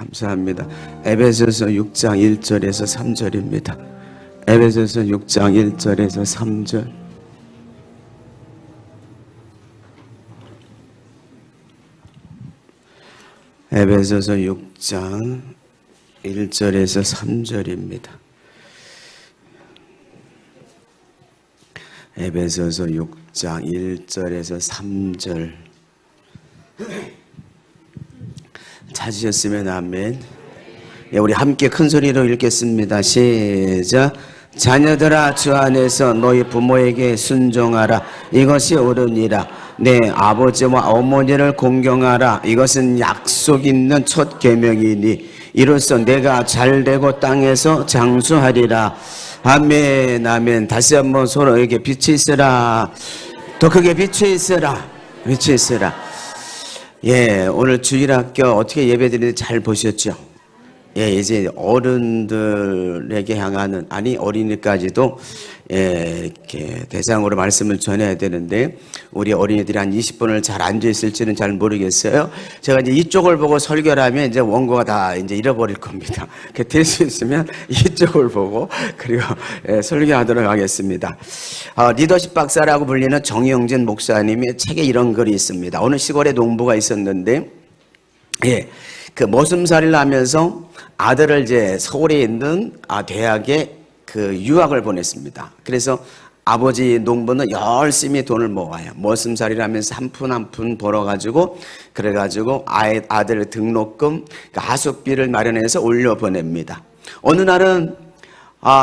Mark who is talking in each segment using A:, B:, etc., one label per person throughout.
A: 감사합니다. 에베소서 6장 1절에서 3절입니다. 에베소서 6장 1절에서 3절. 에베소서 6장 1절에서 3절입니다. 에베소서 6장 1절에서 3절. 찾으셨으면 아멘. 예, 우리 함께 큰 소리로 읽겠습니다. 시작. 자녀들아, 주 안에서 너희 부모에게 순종하라. 이것이 옳으니라. 내 아버지와 어머니를 공경하라. 이것은 약속 있는 첫 계명이니 이로써 내가 잘되고 땅에서 장수하리라. 아멘, 아멘. 다시 한번 서로에게 빛이 있으라. 더 크게 빛이 있으라. 빛이 있으라. 예, 오늘 주일학교 어떻게 예배드리는지 잘 보셨죠? 예, 이제 어른들에게 향하는, 아니 어린이까지도 이렇게 대상으로 말씀을 전해야 되는데 우리 어린이들이 한 20분을 잘 앉아 있을지는 잘 모르겠어요. 제가 이제 이쪽을 보고 설교를 하면 이제 원고가 다 이제 잃어버릴 겁니다. 될 수 있으면 이쪽을 보고 그리고 설교하도록 하겠습니다. 리더십 박사라고 불리는 정영진 목사님의 책에 이런 글이 있습니다. 어느 시골에 농부가 있었는데 그 머슴살이를 하면서 아들을 이제 서울에 있는 대학에 그 유학을 보냈습니다. 그래서 아버지 농부는 열심히 돈을 모아요. 머슴살이를 하면서 한 푼 한 푼 벌어가지고 그래가지고 아들 등록금, 하숙비를 마련해서 올려 보냅니다. 어느 날은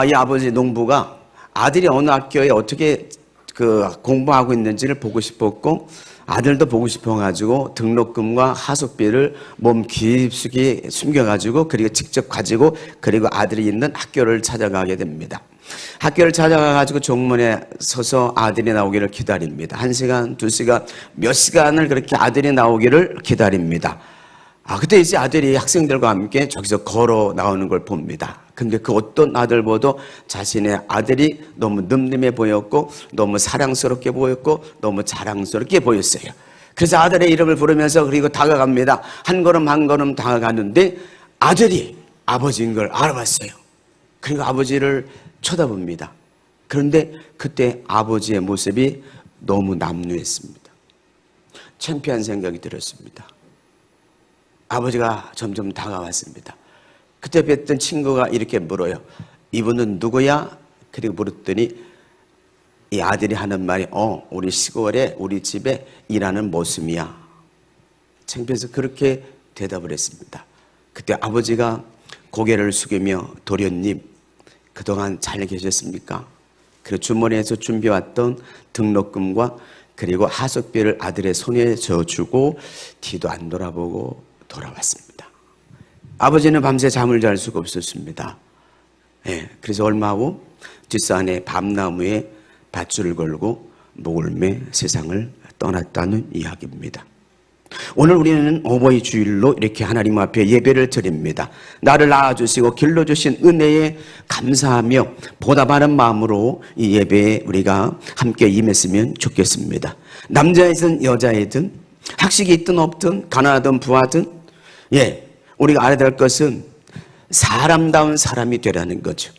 A: 이 아버지 농부가 아들이 어느 학교에 어떻게 그 공부하고 있는지를 보고 싶었고 아들도 보고 싶어가지고 등록금과 하숙비를 몸 깊숙이 숨겨가지고 그리고 직접 가지고 그리고 아들이 있는 학교를 찾아가게 됩니다. 학교를 찾아가가지고 정문에 서서 아들이 나오기를 기다립니다. 1시간, 2시간, 몇 시간을 그렇게 아들이 나오기를 기다립니다. 그때 이제 아들이 학생들과 함께 저기서 걸어 나오는 걸 봅니다. 근데 그 어떤 아들보다 자신의 아들이 너무 늠름해 보였고 너무 사랑스럽게 보였고 너무 자랑스럽게 보였어요. 그래서 아들의 이름을 부르면서 그리고 다가갑니다. 한 걸음 한 걸음 다가가는데 아들이 아버지인 걸 알아봤어요. 그리고 아버지를 쳐다봅니다. 그런데 그때 아버지의 모습이 너무 남루했습니다. 창피한 생각이 들었습니다. 아버지가 점점 다가왔습니다. 그때 뵀던 친구가 이렇게 물어요. 이분은 누구야? 그리고 물었더니 이 아들이 하는 말이 우리 시골에 우리 집에 일하는 머슴이야. 창피해서 그렇게 대답을 했습니다. 그때 아버지가 고개를 숙이며 도련님 그동안 잘 계셨습니까? 그리고 주머니에서 준비해왔던 등록금과 그리고 하숙비를 아들의 손에 져주고 뒤도 안 돌아보고 돌아왔습니다. 아버지는 밤새 잠을 잘 수가 없었습니다. 그래서 얼마 후 뒷산의 밤나무에 밧줄을 걸고 목을 매 세상을 떠났다는 이야기입니다. 오늘 우리는 어버이 주일로 이렇게 하나님 앞에 예배를 드립니다. 나를 낳아주시고 길러주신 은혜에 감사하며 보답하는 마음으로 이 예배에 우리가 함께 임했으면 좋겠습니다. 남자이든 여자이든 학식이 있든 없든 가난하든 부하든 우리가 알아야 될 것은 사람다운 사람이 되라는 거죠.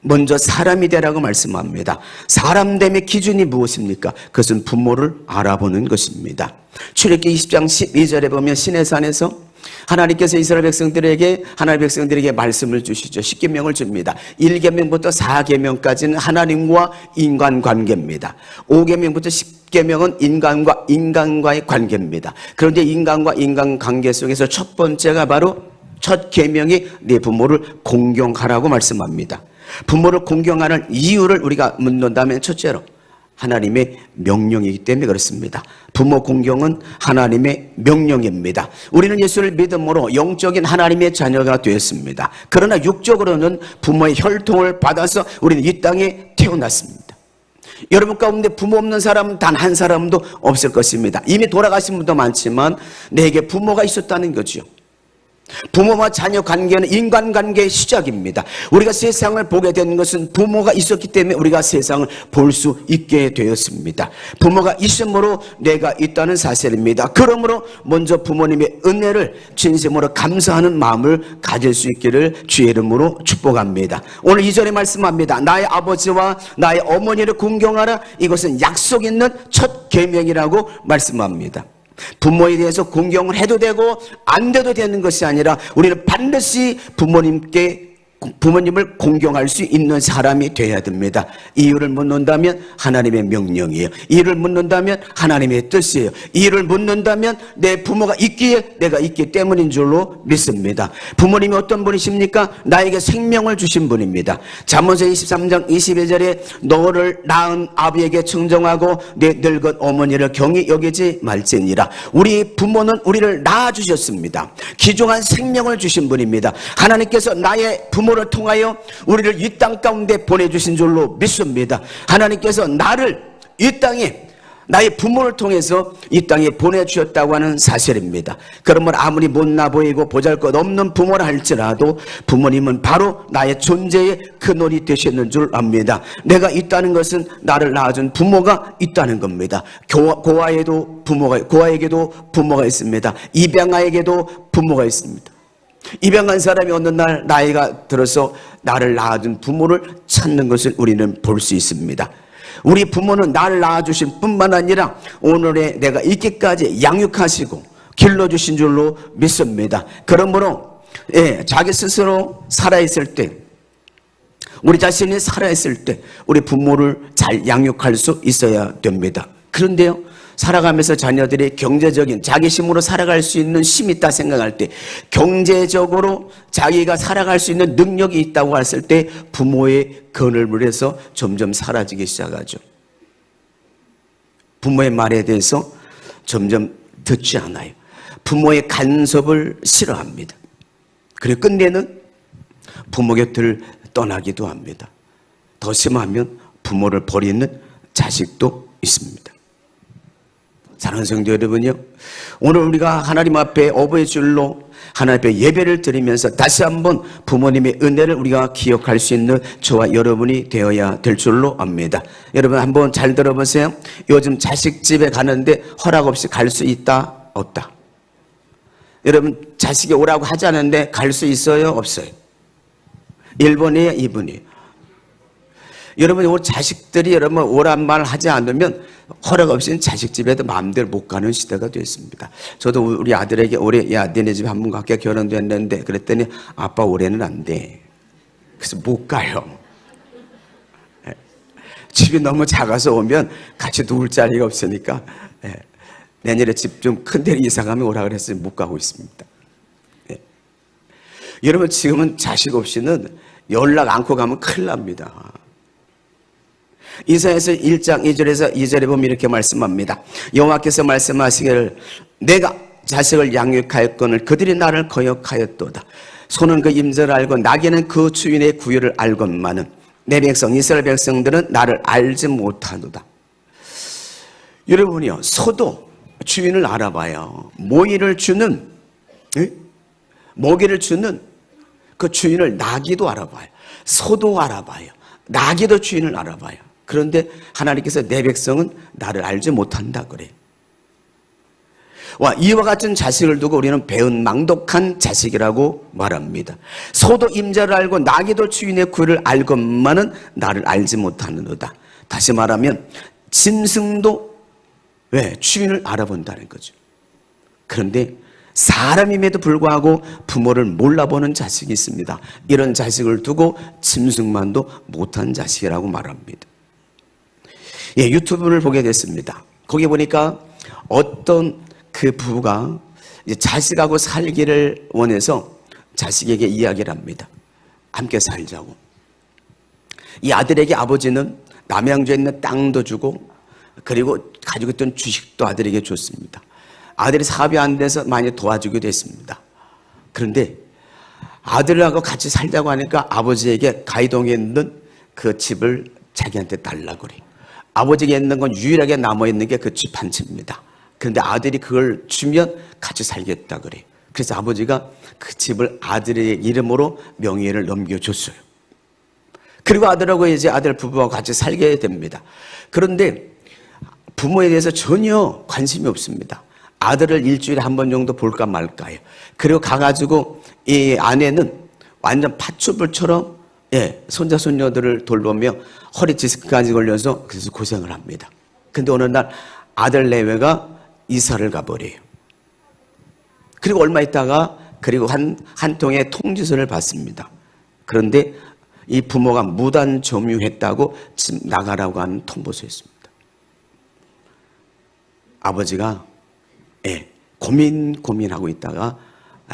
A: 먼저 사람이 되라고 말씀합니다. 사람됨의 기준이 무엇입니까? 그것은 부모를 알아보는 것입니다. 출애굽기 20장 12절에 보면 시내산에서 하나님께서 이스라엘 백성들에게 말씀을 주시죠. 10계명을 줍니다. 1계명부터 4계명까지는 하나님과 인간관계입니다. 5계명부터 10계명은 인간과의 관계입니다. 그런데 인간과 인간관계 속에서 첫 번째가 바로 첫 계명이 네 부모를 공경하라고 말씀합니다. 부모를 공경하는 이유를 우리가 묻는다면 첫째로 하나님의 명령이기 때문에 그렇습니다. 부모 공경은 하나님의 명령입니다. 우리는 예수를 믿음으로 영적인 하나님의 자녀가 되었습니다. 그러나 육적으로는 부모의 혈통을 받아서 우리는 이 땅에 태어났습니다. 여러분 가운데 부모 없는 사람은 단 한 사람도 없을 것입니다. 이미 돌아가신 분도 많지만 내게 부모가 있었다는 거죠. 부모와 자녀 관계는 인간관계의 시작입니다. 우리가 세상을 보게 된 것은 부모가 있었기 때문에 우리가 세상을 볼 수 있게 되었습니다. 부모가 있으므로 내가 있다는 사실입니다. 그러므로 먼저 부모님의 은혜를 진심으로 감사하는 마음을 가질 수 있기를 주의 이름으로 축복합니다. 오늘 2절에 말씀합니다. 나의 아버지와 나의 어머니를 공경하라. 이것은 약속 있는 첫 계명이라고 말씀합니다. 부모에 대해서 공경을 해도 되고 안 돼도 되는 것이 아니라 우리는 반드시 부모님을 공경할 수 있는 사람이 되어야 됩니다. 이유를 묻는다면 하나님의 명령이에요. 이유를 묻는다면 하나님의 뜻이에요. 이유를 묻는다면 내 부모가 있기에 내가 있기 때문인 줄로 믿습니다. 부모님이 어떤 분이십니까? 나에게 생명을 주신 분입니다. 잠언서 23장 22절에 너를 낳은 아비에게 청정하고 내 늙은 어머니를 경히 여기지 말지니라. 우리 부모는 우리를 낳아주셨습니다. 귀중한 생명을 주신 분입니다. 하나님께서 나의 부모를 통하여 우리를 이 땅 가운데 보내주신 줄로 믿습니다. 하나님께서 나를 이 땅에 나의 부모를 통해서 이 땅에 보내주셨다고 하는 사실입니다. 그러면 아무리 못나 보이고 보잘것없는 부모라 할지라도 부모님은 바로 나의 존재의 근원이 되셨는 줄 압니다. 내가 있다는 것은 나를 낳아준 부모가 있다는 겁니다. 고아에게도 부모가 있습니다. 입양아에게도 부모가 있습니다. 입양한 사람이 어느 날 나이가 들어서 나를 낳아준 부모를 찾는 것을 우리는 볼 수 있습니다. 우리 부모는 나를 낳아주신 뿐만 아니라 오늘의 내가 있기까지 양육하시고 길러주신 줄로 믿습니다. 그러므로 자기 스스로 살아있을 때, 우리 자신이 살아있을 때 우리 부모를 잘 양육할 수 있어야 됩니다. 그런데요, 살아가면서 자녀들이 경제적인 자기 힘으로 살아갈 수 있는 힘이 있다 생각할 때, 경제적으로 자기가 살아갈 수 있는 능력이 있다고 했을 때 부모의 그늘물에서 점점 사라지기 시작하죠. 부모의 말에 대해서 점점 듣지 않아요. 부모의 간섭을 싫어합니다. 그리고 끝내는 부모 곁을 떠나기도 합니다. 더 심하면 부모를 버리는 자식도 있습니다. 사랑하는 성도 여러분요, 오늘 우리가 하나님 앞에 어버이 줄로 하나님 앞에 예배를 드리면서 다시 한번 부모님의 은혜를 우리가 기억할 수 있는 저와 여러분이 되어야 될 줄로 압니다. 여러분 한번 잘 들어보세요. 요즘 자식 집에 가는데 허락 없이 갈 수 있다 없다? 여러분 자식이 오라고 하지 않는데 갈 수 있어요 없어요? 1번이에요 2번이에요? 여러분 우리 자식들이 여러분 오란 말 하지 않으면 허락 없이는 자식 집에도 마음대로 못 가는 시대가 됐습니다. 저도 우리 아들에게 올해 야 너네 집에 한 번 갈게 결혼됐는데 그랬더니 아빠 올해는 안 돼. 그래서 못 가요. 집이 너무 작아서 오면 같이 누울 자리가 없으니까 내년에 집 좀 큰 데로 이사 가면 오라 그랬으니 못 가고 있습니다. 여러분 지금은 자식 없이는 연락 않고 가면 큰일 납니다. 이사야서 1장 2절에서 2절에 보면 이렇게 말씀합니다. 여호와께서 말씀하시기를 내가 자식을 양육하였거늘 그들이 나를 거역하였도다. 소는 그 임자를 알고 나귀는 그 주인의 구유를 알건만은 내 백성 이스라엘 백성들은 나를 알지 못하노다. 여러분이요, 소도 주인을 알아봐요. 모이를 주는 먹이를 주는 그 주인을 나귀도 알아봐요. 소도 알아봐요. 나귀도 주인을 알아봐요. 그런데 하나님께서 내 백성은 나를 알지 못한다 그래요. 이와 같은 자식을 두고 우리는 배은망덕한 자식이라고 말합니다. 소도 임자를 알고 나귀도 주인의 구를 알건만은 나를 알지 못하는도다. 다시 말하면 짐승도 주인을 알아본다는 거죠. 그런데 사람임에도 불구하고 부모를 몰라보는 자식이 있습니다. 이런 자식을 두고 짐승만도 못한 자식이라고 말합니다. 유튜브를 보게 됐습니다. 거기 보니까 어떤 그 부부가 자식하고 살기를 원해서 자식에게 이야기를 합니다. 함께 살자고. 이 아들에게 아버지는 남양주에 있는 땅도 주고 그리고 가지고 있던 주식도 아들에게 줬습니다. 아들이 사업이 안 돼서 많이 도와주기도 했습니다. 그런데 아들하고 같이 살자고 하니까 아버지에게 가이동에 있는 그 집을 자기한테 달라고 그래요. 아버지가 있는 건 유일하게 남아있는 게 그 집 한 채입니다. 그런데 아들이 그걸 주면 같이 살겠다 그래요. 그래서 아버지가 그 집을 아들의 이름으로 명예를 넘겨줬어요. 그리고 아들하고 이제 아들 부부와 같이 살게 됩니다. 그런데 부모에 대해서 전혀 관심이 없습니다. 아들을 일주일에 한 번 정도 볼까 말까요. 그리고 가가지고 이 아내는 완전 팥죽불처럼 손자 손녀들을 돌보며 허리 디스크까지 걸려서 그래서 고생을 합니다. 근데 어느 날 아들 내외가 이사를 가버려요. 그리고 얼마 있다가 그리고 한 통의 통지서를 받습니다. 그런데 이 부모가 무단 점유했다고 집 나가라고 하는 통보서였습니다. 아버지가 고민하고 있다가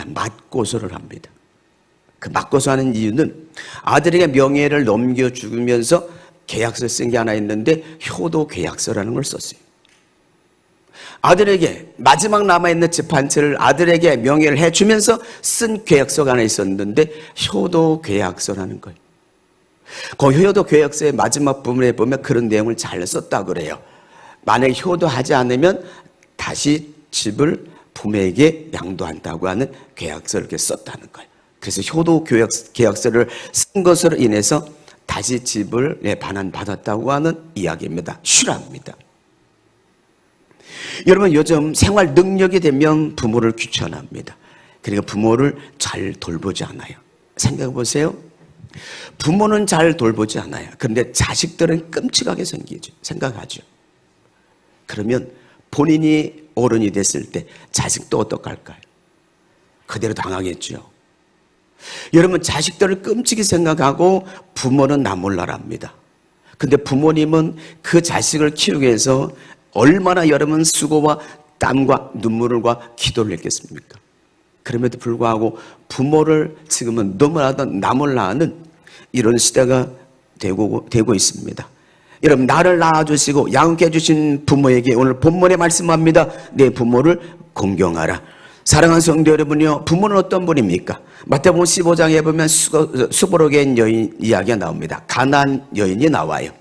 A: 맞고소를 합니다. 그 맞고소하는 이유는 아들에게 명예를 넘겨주면서 계약서 쓴 게 하나 있는데 효도 계약서라는 걸 썼어요. 아들에게 마지막 남아있는 집 한 채를 아들에게 명예를 해주면서 쓴 계약서가 하나 있었는데 효도 계약서라는 거예요. 그 효도 계약서의 마지막 부분에 보면 그런 내용을 잘 썼다고 그래요. 만약에 효도하지 않으면 다시 집을 부모에게 양도한다고 하는 계약서를 이렇게 썼다는 거예요. 그래서 효도 계약서를 쓴 것으로 인해서 다시 집을 반환받았다고 하는 이야기입니다. 실화입니다. 여러분, 요즘 생활 능력이 되면 부모를 귀찮아합니다. 그러니까 부모를 잘 돌보지 않아요. 생각해 보세요. 부모는 잘 돌보지 않아요. 그런데 자식들은 끔찍하게 생각하죠. 그러면 본인이 어른이 됐을 때 자식도 어떡할까요? 그대로 당하겠죠. 여러분, 자식들을 끔찍히 생각하고 부모는 나 몰라랍니다. 근데 부모님은 그 자식을 키우기 위해서 얼마나 여러분 수고와 땀과 눈물과 기도를 했겠습니까? 그럼에도 불구하고 부모를 지금은 너무나도 나 몰라 하는 이런 시대가 되고 있습니다. 여러분, 나를 낳아주시고 양육해 주신 부모에게 오늘 본문에 말씀합니다. 내 부모를 공경하라. 사랑하는 성도 여러분이요, 부모는 어떤 분입니까? 마태복음 15장에 보면 수고로겐 여인 이야기가 나옵니다. 가나안 여인이 나와요.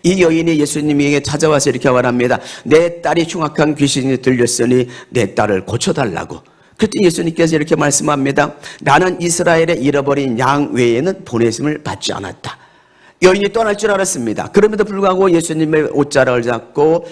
A: 이 여인이 예수님에게 찾아와서 이렇게 말합니다. 내 딸이 흉악한 귀신이 들렸으니 내 딸을 고쳐달라고. 그때 예수님께서 이렇게 말씀합니다. 나는 이스라엘에 잃어버린 양 외에는 보내심을 받지 않았다. 여인이 떠날 줄 알았습니다. 그럼에도 불구하고 예수님의 옷자락을 잡고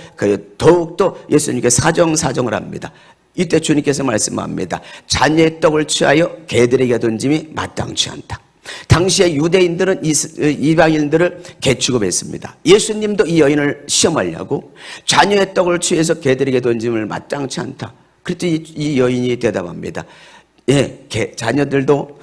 A: 더욱더 예수님께 사정을 합니다. 이때 주님께서 말씀합니다. 자녀의 떡을 취하여 개들에게 던짐이 마땅치 않다. 당시에 유대인들은 이방인들을 개취급했습니다. 예수님도 이 여인을 시험하려고 자녀의 떡을 취해서 개들에게 던짐을 마땅치 않다. 그랬더니 이 여인이 대답합니다. 자녀들도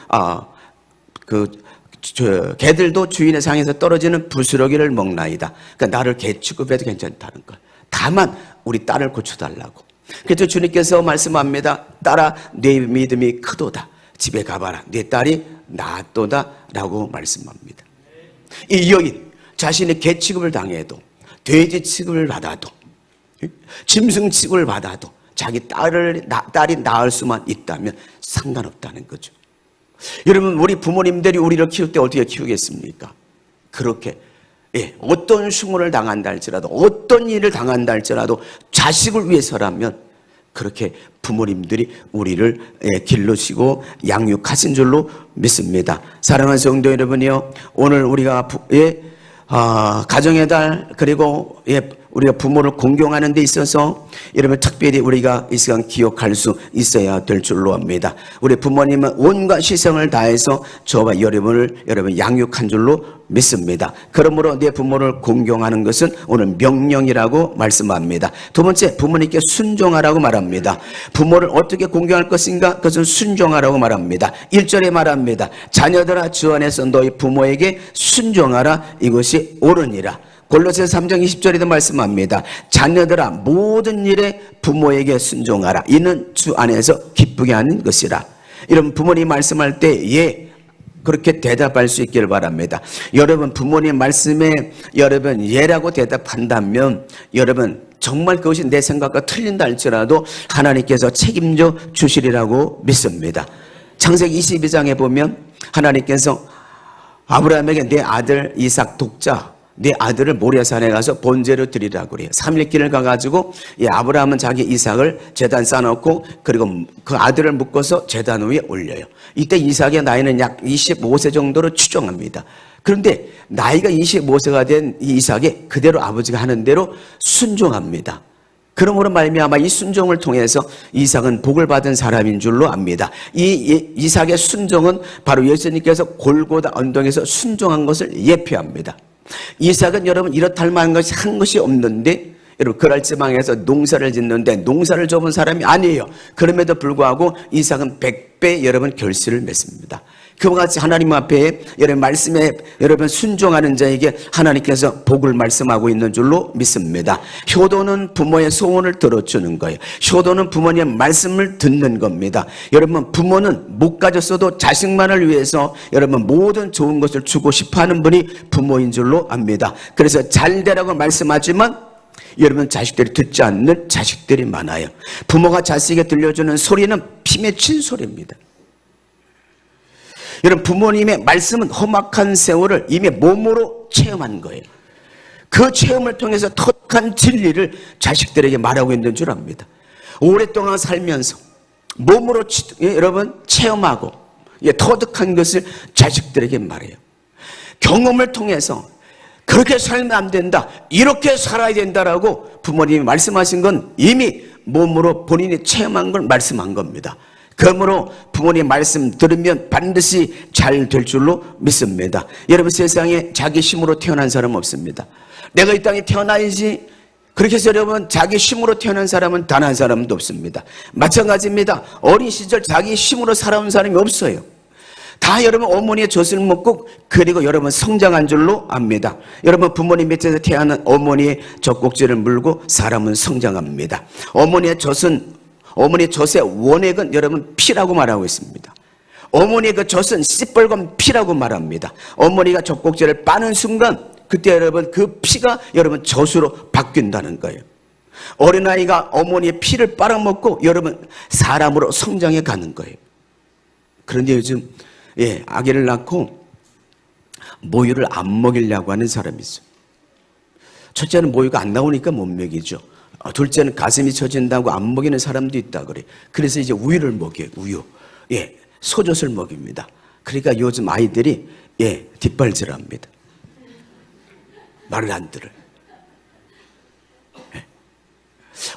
A: 개들도 주인의 상에서 떨어지는 부스러기를 먹나이다. 그러니까 나를 개 취급해도 괜찮다는 걸. 다만 우리 딸을 고쳐달라고. 그래서 주님께서 말씀합니다. 딸아, 내 믿음이 크도다. 집에 가봐라. 내 딸이 낫도다 라고 말씀합니다. 이 여인 자신의 개 취급을 당해도, 돼지 취급을 받아도, 짐승 취급을 받아도 자기 딸이 낳을 수만 있다면 상관없다는 거죠. 여러분, 우리 부모님들이 우리를 키울 때 어떻게 키우겠습니까? 그렇게 어떤 흉물을 당한다 할지라도, 어떤 일을 당한다 할지라도 자식을 위해서라면 그렇게 부모님들이 우리를 길러시고 양육하신 줄로 믿습니다. 사랑하는 성도 여러분이요, 오늘 우리가 가정의 달, 그리고 우리가 부모를 공경하는 데 있어서 여러분 특별히 우리가 이 시간 기억할 수 있어야 될 줄로 압니다. 우리 부모님은 온갖 시성을 다해서 저와 여러분 양육한 줄로 믿습니다. 그러므로 내 부모를 공경하는 것은 오늘 명령이라고 말씀합니다. 두 번째, 부모님께 순종하라고 말합니다. 부모를 어떻게 공경할 것인가? 그것은 순종하라고 말합니다. 1절에 말합니다. 자녀들아, 주 안에서 너희 부모에게 순종하라. 이것이 옳으니라. 골로새서 3장 20절에도 말씀합니다. 자녀들아, 모든 일에 부모에게 순종하라. 이는 주 안에서 기쁘게 하는 것이라. 이런 부모님 말씀할 때 그렇게 대답할 수 있기를 바랍니다. 여러분, 부모님 말씀에 여러분 예라고 대답한다면 여러분 정말 그것이 내 생각과 틀린다 할지라도 하나님께서 책임져 주시리라고 믿습니다. 창세기 22장에 보면 하나님께서 아브라함에게 내 아들 이삭 독자 네 아들을 모리아산에 가서 번제로 드리라고 그래요. 3일 길을 가가지고 아브라함은 자기 이삭을 제단 쌓아놓고 그리고 그 아들을 묶어서 제단 위에 올려요. 이때 이삭의 나이는 약 25세 정도로 추정합니다. 그런데 나이가 25세가 된 이 이삭이 그대로 아버지가 하는 대로 순종합니다. 그러므로 말미암아 이 순종을 통해서 이삭은 복을 받은 사람인 줄로 압니다. 이 이삭의 순종은 바로 예수님께서 골고다 언덕에서 순종한 것을 예표합니다. 이삭은 여러분 이렇다 할 만한 것이 한 것이 없는데 여러분 그랄 지방에서 농사를 짓는데 농사를 접은 사람이 아니에요. 그럼에도 불구하고 이삭은 100배 여러분 결실을 맺습니다. 그와 같이 하나님 앞에 여러분 말씀에 여러분 순종하는 자에게 하나님께서 복을 말씀하고 있는 줄로 믿습니다. 효도는 부모의 소원을 들어주는 거예요. 효도는 부모님의 말씀을 듣는 겁니다. 여러분 부모는 못 가졌어도 자식만을 위해서 여러분 모든 좋은 것을 주고 싶어하는 분이 부모인 줄로 압니다. 그래서 잘 되라고 말씀하지만 여러분 자식들이 듣지 않는 자식들이 많아요. 부모가 자식에게 들려주는 소리는 피 맺힌 소리입니다. 여러분 부모님의 말씀은 험악한 세월을 이미 몸으로 체험한 거예요. 그 체험을 통해서 터득한 진리를 자식들에게 말하고 있는 줄 압니다. 오랫동안 살면서 몸으로 여러분 체험하고 터득한 것을 자식들에게 말해요. 경험을 통해서 그렇게 살면 안 된다, 이렇게 살아야 된다라고 부모님이 말씀하신 건 이미 몸으로 본인이 체험한 걸 말씀한 겁니다. 그러므로 부모님 말씀 들으면 반드시 잘 될 줄로 믿습니다. 여러분 세상에 자기 힘으로 태어난 사람 없습니다. 내가 이 땅에 태어나야지 그렇게 해서 여러분 자기 힘으로 태어난 사람은 단 한 사람도 없습니다. 마찬가지입니다. 어린 시절 자기 힘으로 살아온 사람이 없어요. 다 여러분 어머니의 젖을 먹고 그리고 여러분 성장한 줄로 압니다. 여러분 부모님 밑에서 태어난 어머니의 젖꼭지를 물고 사람은 성장합니다. 어머니의 젖의 원액은 여러분 피라고 말하고 있습니다. 어머니의 그 젖은 시뻘건 피라고 말합니다. 어머니가 젖꼭지를 빠는 순간 그때 여러분 그 피가 여러분 젖으로 바뀐다는 거예요. 어린아이가 어머니의 피를 빨아먹고 여러분 사람으로 성장해 가는 거예요. 그런데 요즘 아기를 낳고 모유를 안 먹이려고 하는 사람이 있어요. 첫째는 모유가 안 나오니까 못 먹이죠. 둘째는 가슴이 처진다고 안 먹이는 사람도 있다 그래. 그래서 이제 우유를 먹여요. 우유. 소젖을 먹입니다. 그러니까 요즘 아이들이 뒷발질합니다. 말을 안 들어요.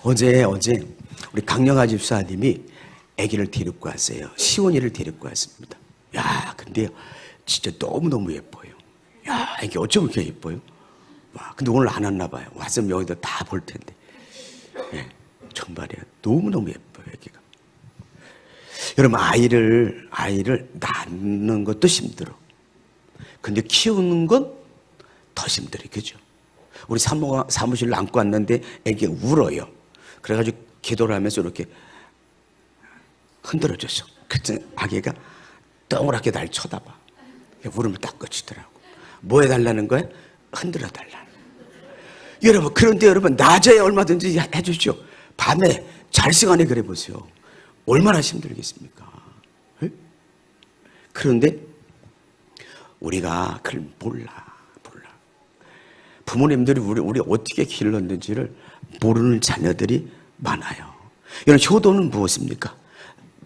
A: 어제 우리 강영아 집사님이 아기를 데리고 왔어요. 시온이를 데리고 왔습니다. 야, 근데요, 진짜 너무너무 예뻐요. 야, 이게 어쩜 이렇게 예뻐요? 와, 근데 오늘 안 왔나 봐요. 왔으면 여기다 다 볼 텐데. 정말이야. 너무너무 예뻐요, 애기가. 여러분, 아이를 낳는 것도 힘들어. 근데 키우는 건 더 힘들어, 그죠? 우리 사모가 사무실 안고 왔는데 애기가 울어요. 그래가지고 기도를 하면서 이렇게 흔들어줬어. 그때 아기가 동그랗게 날 쳐다봐. 울음을 딱 그치더라고. 뭐 해달라는 거야? 흔들어 달라는. 여러분, 그런데 여러분 낮에 얼마든지 해주죠. 밤에 잘 시간에 그래 보세요. 얼마나 힘들겠습니까? 그런데 우리가 그걸 몰라. 부모님들이 우리 어떻게 길렀는지를 모르는 자녀들이 많아요. 여러분, 효도는 무엇입니까?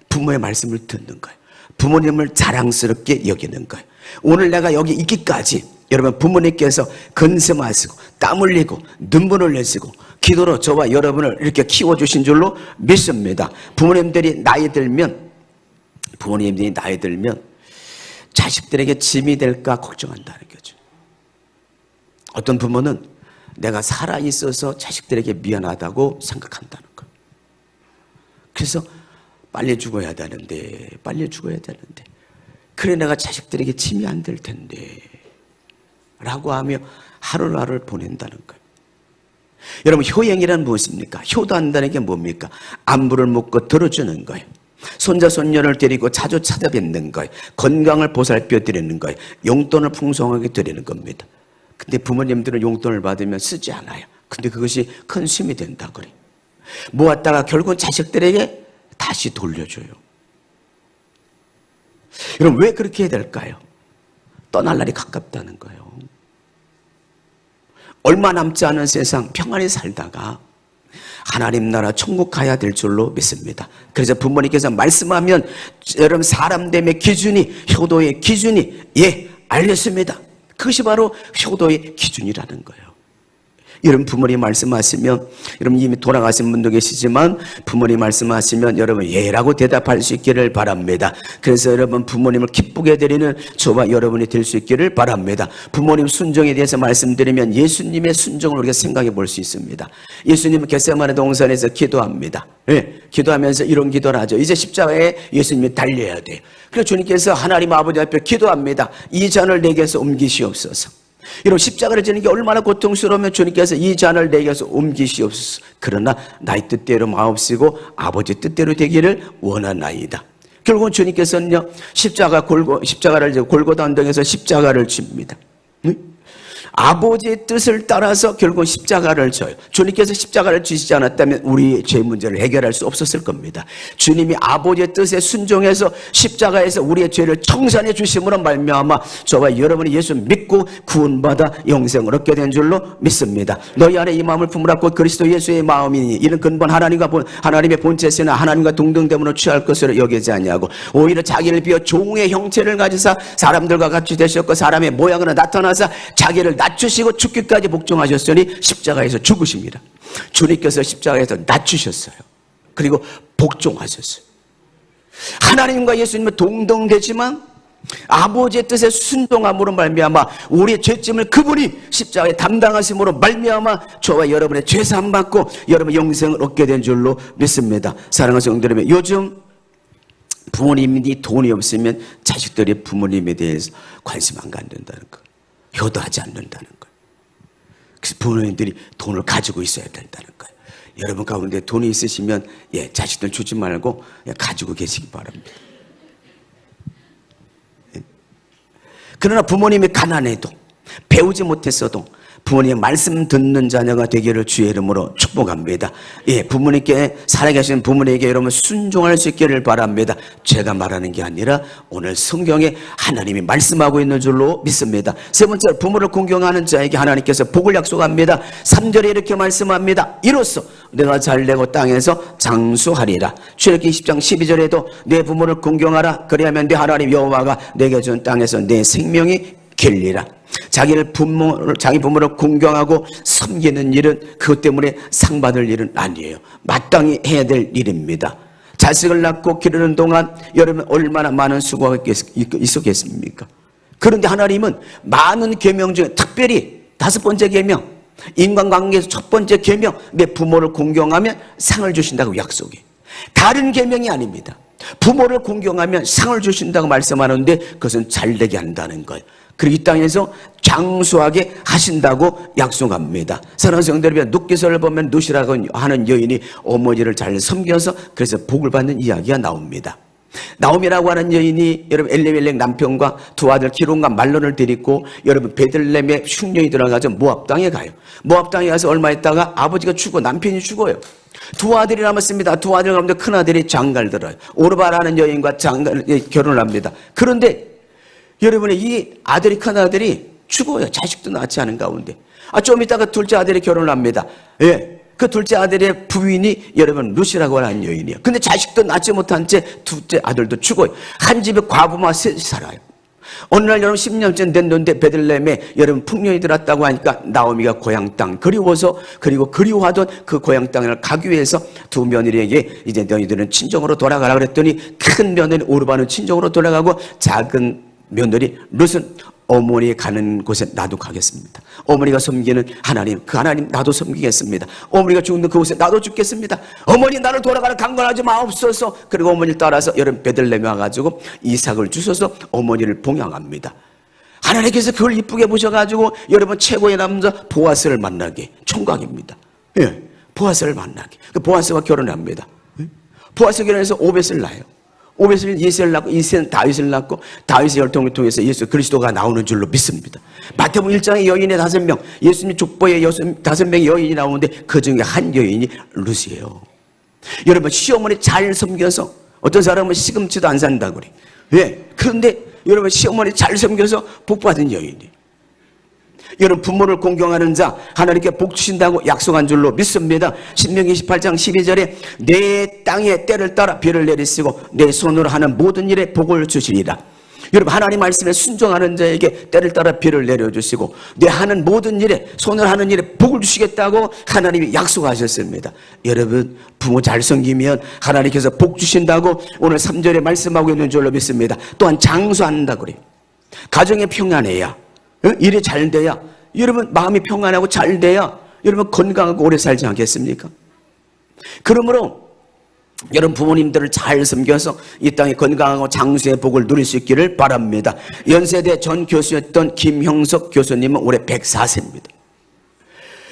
A: 부모의 말씀을 듣는 거예요. 부모님을 자랑스럽게 여기는 거예요. 오늘 내가 여기 있기까지 여러분 부모님께서 근심하시고 땀 흘리고 눈물 흘리시고 기도로 저와 여러분을 이렇게 키워주신 줄로 믿습니다. 부모님들이 나이 들면 자식들에게 짐이 될까 걱정한다는 거죠. 어떤 부모는 내가 살아있어서 자식들에게 미안하다고 생각한다는 거예요. 그래서 빨리 죽어야 되는데 그래 내가 자식들에게 짐이 안 될 텐데 라고 하며 하루하루를 보낸다는 거예요. 여러분, 효행이란 무엇입니까? 효도한다는 게 뭡니까? 안부를 묻고 들어주는 거예요. 손자 손녀를 데리고 자주 찾아뵙는 거예요. 건강을 보살펴 드리는 거예요. 용돈을 풍성하게 드리는 겁니다. 근데 부모님들은 용돈을 받으면 쓰지 않아요. 근데 그것이 큰 힘이 된다 그래요. 모았다가 결국은 자식들에게 다시 돌려줘요. 여러분, 왜 그렇게 해야 될까요? 떠날 날이 가깝다는 거예요. 얼마 남지 않은 세상 평안히 살다가 하나님 나라 천국 가야 될 줄로 믿습니다. 그래서 부모님께서 말씀하면 여러분 사람됨의 기준이, 효도의 기준이, 예, 알겠습니다. 그것이 바로 효도의 기준이라는 거예요. 여러분 부모님 말씀하시면, 여러분 이미 돌아가신 분도 계시지만 부모님 말씀하시면 여러분 예라고 대답할 수 있기를 바랍니다. 그래서 여러분 부모님을 기쁘게 드리는 저와 여러분이 될 수 있기를 바랍니다. 부모님 순종에 대해서 말씀드리면 예수님의 순종을 우리가 생각해 볼 수 있습니다. 예수님은 겟세마네 동산에서 기도합니다. 예, 기도하면서 이런 기도를 하죠. 이제 십자가에 예수님이 달려야 돼요. 그래서 주님께서 하나님 아버지 앞에 기도합니다. 이 잔을 내게서 옮기시옵소서. 이런 십자가를 지는 게 얼마나 고통스러우면 주님께서 이 잔을 내게서 옮기시옵소서. 그러나 나의 뜻대로 마옵시고 아버지 뜻대로 되기를 원하나이다. 결국은 주님께서는요, 십자가를 골고다 언덕에서 십자가를 칩니다. 아버지의 뜻을 따라서 결국 십자가를 져요. 주님께서 십자가를 지시지 않았다면 우리의 죄 문제를 해결할 수 없었을 겁니다. 주님이 아버지의 뜻에 순종해서 십자가에서 우리의 죄를 청산해 주심으로 말미암아 저와 여러분이 예수 믿고 구원받아 영생을 얻게 된 줄로 믿습니다. 너희 안에 이 마음을 품으라 곧 그리스도 예수의 마음이니 이는 근본 하나님의 본체세나 하나님과 동등됨으로 취할 것으로 여기지 아니하고 오히려 자기를 비워 종의 형체를 가지사 사람들과 같이 되셨고 사람의 모양으로 나타나사 자기를 낮추시고 죽기까지 복종하셨으니 십자가에서 죽으십니다. 주님께서 십자가에서 낮추셨어요. 그리고 복종하셨어요. 하나님과 예수님은 동등되지만 아버지의 뜻에 순종함으로 말미암아 우리의 죄짐을 그분이 십자가에 담당하심으로 말미암아 저와 여러분의 죄 사함 받고 여러분 영생을 얻게 된 줄로 믿습니다. 사랑하는 성도 여러분, 요즘 부모님이 돈이 없으면 자식들이 부모님에 대해서 관심 안 갖는다는 거, 효도하지 않는다는 거예요. 그래서 부모님들이 돈을 가지고 있어야 된다는 거예요. 여러분 가운데 돈이 있으시면 예, 자식들 주지 말고 가지고 계시기 바랍니다. 예. 그러나 부모님이 가난해도 배우지 못했어도 부모님의 말씀 듣는 자녀가 되기를 주의 이름으로 축복합니다. 예, 부모님께 살아계신 부모님에게 여러분 순종할 수 있기를 바랍니다. 제가 말하는 게 아니라 오늘 성경에 하나님이 말씀하고 있는 줄로 믿습니다. 세 번째로 부모를 공경하는 자에게 하나님께서 복을 약속합니다. 3절에 이렇게 말씀합니다. 이로써 내가 잘되고 땅에서 장수하리라. 출애굽기 10장 12절에도 내 부모를 공경하라. 그리하면 내 하나님 여호와가 내게 준 땅에서 내 생명이 길리라. 자기 부모를 공경하고 섬기는 일은 그것 때문에 상 받을 일은 아니에요. 마땅히 해야 될 일입니다. 자식을 낳고 기르는 동안 여러분 얼마나 많은 수고가 있었겠습니까? 그런데 하나님은 많은 계명 중에 특별히 5번째 계명, 인간관계에서 첫 번째 계명, 내 부모를 공경하면 상을 주신다고 약속해요. 다른 계명이 아닙니다. 부모를 공경하면 상을 주신다고 말씀하는데 그것은 잘되게 한다는 거예요. 그리고 이 땅에서 장수하게 하신다고 약속합니다. 사랑하는 성도 여러분, 룻기서를 보면 룻이라고 하는 여인이 어머니를 잘 섬겨서 그래서 복을 받는 이야기가 나옵니다. 나오미라고 하는 여인이 여러분 엘리멜렉 남편과 두 아들 기론과 말론을 데리고 여러분 베들레헴에 흉년이 들어가서 모압 땅에 가요. 모압 땅에 가서 얼마 있다가 아버지가 죽고 남편이 죽어요. 두 아들이 남았습니다. 두 아들 가운데 큰 아들이 장가를 들어요. 오르바라는 여인과 결혼을 합니다. 그런데 여러분의 이 아들이, 큰 아들이 죽어요. 자식도 낳지 않은 가운데. 좀 있다가 둘째 아들이 결혼을 합니다. 예. 그 둘째 아들의 부인이 여러분 룻이라고 하는 여인이에요. 근데 자식도 낳지 못한 채 둘째 아들도 죽어요. 한 집에 과부마 셋이 살아요. 어느 날 여러분 10년째 됐는데 베들레헴에 여러분 풍년이 들었다고 하니까 나오미가 고향 땅 그리워서 그리고 그리워하던 그 고향 땅을 가기 위해서 두 며느리에게 이제 너희들은 친정으로 돌아가라 그랬더니 큰 며느리 오르바는 친정으로 돌아가고 작은 며느리 룻은 어머니 가는 곳에 나도 가겠습니다. 어머니가 섬기는 하나님, 그 하나님 나도 섬기겠습니다. 어머니가 죽는 그곳에 나도 죽겠습니다. 어머니 나를 돌아가라 강권하지 마옵소서. 그리고 어머니를 따라서 여러분 베들레헴에 와가지고 이삭을 주셔서 어머니를 봉양합니다. 하나님께서 그걸 이쁘게 보셔가지고 여러분 최고의 남자 보아스를 만나게 총각입니다. 예, 보아스를 만나게. 그 보아스와 결혼합니다. 보아스 결혼해서 오벳을 낳아요. 오벳은 예세를 낳고 이세는 다윗을 낳고 다윗의 혈통을 통해서 예수 그리스도가 나오는 줄로 믿습니다. 마태복음 1장에 여인의 5명, 예수님 족보에 5명의 여인이 나오는데 그 중에 한 여인이 룻이에요. 여러분 시어머니 잘 섬겨서 어떤 사람은 시금치도 안 산다고 그래. 왜? 그런데 여러분 시어머니 잘 섬겨서 복받은 여인이. 여러분 부모를 공경하는 자 하나님께 복 주신다고 약속한 줄로 믿습니다. 신명기 28장 12절에 내 땅에 때를 따라 비를 내리시고 내 손으로 하는 모든 일에 복을 주시리라. 여러분 하나님 말씀에 순종하는 자에게 때를 따라 비를 내려주시고 내 하는 모든 일에 손을 하는 일에 복을 주시겠다고 하나님이 약속하셨습니다. 여러분 부모 잘 섬기면 하나님께서 복 주신다고 오늘 3절에 말씀하고 있는 줄로 믿습니다. 또한 장수한다 그래요. 가정이 평안해야 일이 잘 돼야 여러분 마음이 평안하고 잘 돼야 여러분 건강하고 오래 살지 않겠습니까? 그러므로 여러분 부모님들을 잘 섬겨서 이 땅에 건강하고 장수의 복을 누릴 수 있기를 바랍니다. 연세대 전 교수였던 김형석 교수님은 올해 104세입니다.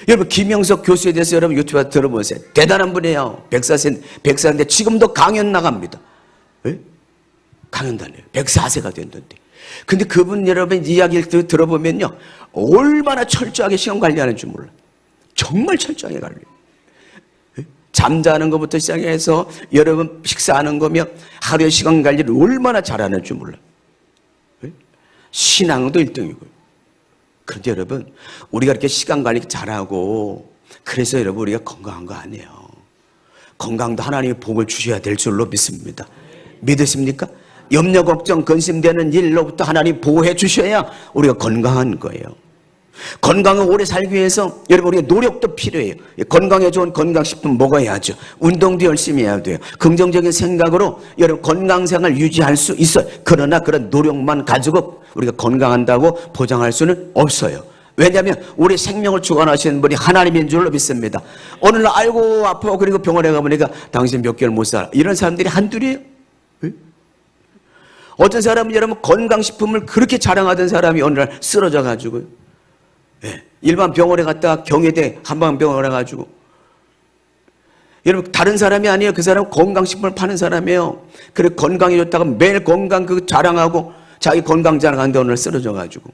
A: 여러분 김형석 교수에 대해서 여러분 유튜브에 들어보세요. 대단한 분이에요. 104세인데 지금도 강연 나갑니다. 네? 강연 다녀요. 104세가 됐는데. 근데 그분 여러분 이야기를 들어보면요 얼마나 철저하게 시간 관리하는 줄 몰라요. 정말 철저하게 관리해요. 잠자는 것부터 시작해서 여러분 식사하는 거며 하루의 시간 관리를 얼마나 잘하는 줄 몰라요. 신앙도 1등이고요. 그런데 여러분 우리가 이렇게 시간 관리 잘하고 그래서 여러분 우리가 건강한 거 아니에요. 건강도 하나님이 복을 주셔야 될 줄로 믿습니다. 믿으십니까? 염려 걱정 근심되는 일로부터 하나님 보호해 주셔야 우리가 건강한 거예요. 건강을 오래 살기 위해서 여러분 우리가 노력도 필요해요. 건강에 좋은 건강식품 먹어야죠. 운동도 열심히 해야 돼요. 긍정적인 생각으로 여러분 건강생활 유지할 수 있어요. 그러나 그런 노력만 가지고 우리가 건강한다고 보장할 수는 없어요. 왜냐하면 우리 생명을 주관하시는 분이 하나님인 줄로 믿습니다. 오늘날 아이고 아파 그리고 병원에 가보니까 당신 몇 개월 못 살아 이런 사람들이 한둘이에요. 어떤 사람은 여러분 건강식품을 그렇게 자랑하던 사람이 어느 날 쓰러져 가지고요. 네. 일반 병원에 갔다가 경희대 한방병원에 가지고 여러분 다른 사람이 아니에요. 그 사람은 건강식품을 파는 사람이에요. 그래 건강이 좋다고 매일 건강 그 자랑하고 자기 건강 자랑하는데 오늘 쓰러져 가지고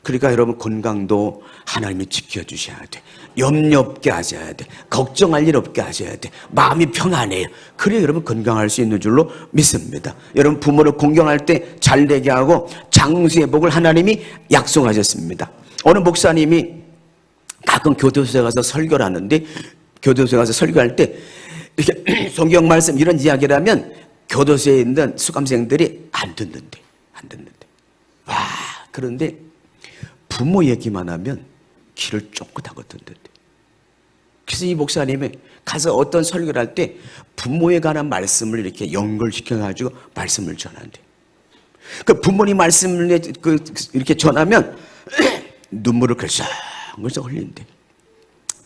A: 그러니까 여러분 건강도 하나님이 지켜주셔야 돼. 염려 없게 하셔야 돼. 걱정할 일 없게 하셔야 돼. 마음이 평안해요. 그래 여러분 건강할 수 있는 줄로 믿습니다. 여러분 부모를 공경할 때 잘되게 하고 장수의 복을 하나님이 약속하셨습니다. 어느 목사님이 가끔 교도소에 가서 설교를 하는데 교도소에 가서 설교할 때 이렇게 성경 말씀 이런 이야기를 하면 교도소에 있는 수감생들이 안 듣는데 와 그런데 부모 얘기만 하면 귀를 쫑긋하고 듣는데 그래서 이 목사님이 가서 어떤 설교를 할 때 부모에 관한 말씀을 이렇게 연결시켜가지고 말씀을 전한대. 그 부모님 말씀을 이렇게 전하면 눈물을 글썽글썽 흘린대.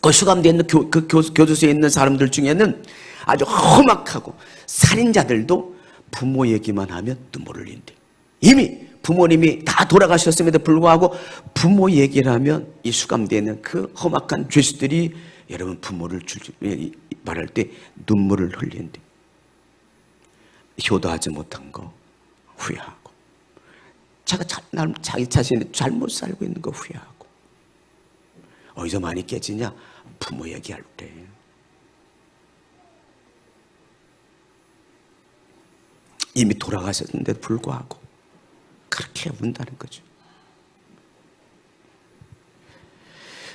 A: 그 수감되어 있는 교도소에 있는 사람들 중에는 아주 험악하고 살인자들도 부모 얘기만 하면 눈물을 흘린대. 이미 부모님이 다 돌아가셨음에도 불구하고 부모 얘기를 하면 이 수감되어 있는 그 험악한 죄수들이 여러분 부모를 말할 때 눈물을 흘린대. 효도하지 못한 거 후회하고 자기 자신이 잘못 살고 있는 거 후회하고 어디서 많이 깨지냐? 부모 얘기할 때. 이미 돌아가셨는데도 불구하고 그렇게 운다는 거죠.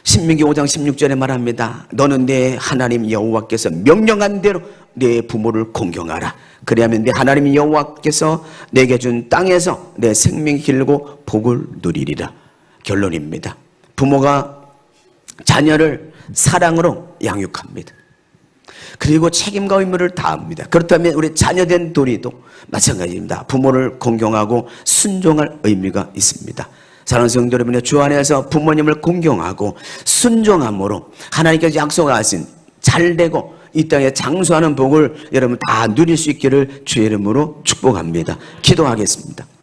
A: 신명기 5장 16절에 말합니다. 너는 내 하나님 여호와께서 명령한 대로 내 부모를 공경하라. 그리하면 내 하나님 여호와께서 내게 준 땅에서 내 생명이 길고 복을 누리리라. 결론입니다. 부모가 자녀를 사랑으로 양육합니다. 그리고 책임과 의무를 다합니다. 그렇다면 우리 자녀된 우리도 마찬가지입니다. 부모를 공경하고 순종할 의미가 있습니다. 사랑하는 성도 여러분, 주 안에서 부모님을 공경하고 순종함으로 하나님께서 약속하신 잘되고 이 땅에 장수하는 복을 여러분 다 누릴 수 있기를 주의 이름으로 축복합니다. 기도하겠습니다.